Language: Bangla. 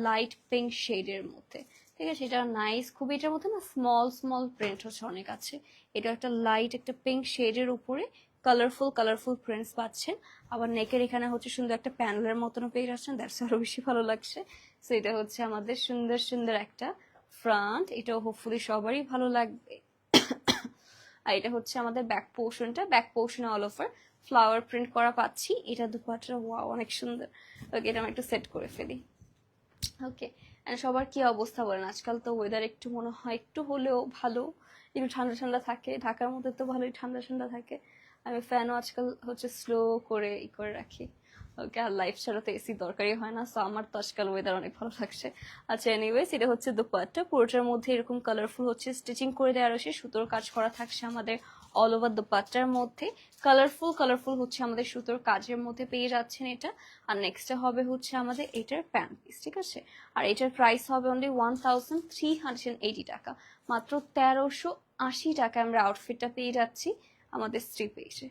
লাইট পিঙ্ক শেডের মধ্যে, ঠিক আছে। এটা নাইস খুবই, এটার মধ্যে না স্মল স্মল প্রিন্ট হচ্ছে অনেক আছে। এটা একটা লাইট একটা পিঙ্ক শেডের উপরে কালারফুল কালারফুল প্রিন্টস পাচ্ছেন। আবার নেকের এখানে হচ্ছে সুন্দর একটা প্যানেলের মতনও পেয়ে যাচ্ছেন, দ্যাটস আরো বেশি ভালো লাগছে। সো এটা হচ্ছে আমাদের সুন্দর সুন্দর একটা ফ্রন্ট, এটাও হোপফুলি সবারই ভালো লাগবে। আর এটা হচ্ছে আমাদের ব্যাক পোর্শনটা, ব্যাক পোর্শনে অল ওভার ফ্লাওয়ার প্রিন্ট করা পাচ্ছি। এটা দুপাট্টা ওয়াও অনেক সুন্দর। ওকে, এটা আমি একটু সেট করে ফেলি। ওকে, সবার কি অবস্থা বলেন? আজকাল তো ওয়েদার একটু মনে হয় একটু হলেও ভালো, একটু ঠান্ডা ঠান্ডা থাকে। ঢাকার মধ্যে তো ভালোই ঠান্ডা ঠান্ডা থাকে। আমি ফ্যানও আজকাল হচ্ছে স্লো করে করে রাখি। ওকে, আর লাইফ ছাড়া তো এসি দরকারই হয় না। সো আমার তো আজকাল ওয়েদার অনেক ভালো লাগছে। আচ্ছা, এনিওয়েজ, এটা হচ্ছে দুপাট্টা, পুরোটার মধ্যে এরকম কালারফুল হচ্ছে স্টিচিং করে দেওয়া রয়েছে, সুতোর কাজ করা থাকছে আমাদের অল ওভার দুপাট্টার মধ্যে। কালারফুল কালারফুল হচ্ছে আমাদের সুতোর কাজের মধ্যে পেয়ে যাচ্ছেন এটা। আর নেক্সটে হবে হচ্ছে আমাদের এটার প্যান্ট পিস, ঠিক আছে। আর এটার প্রাইস হবে অনলি 1380 টাকা, মাত্র 1380 টাকা আমরা আউটফিটটা পেয়ে যাচ্ছি আমাদের স্ত্রী পেজে।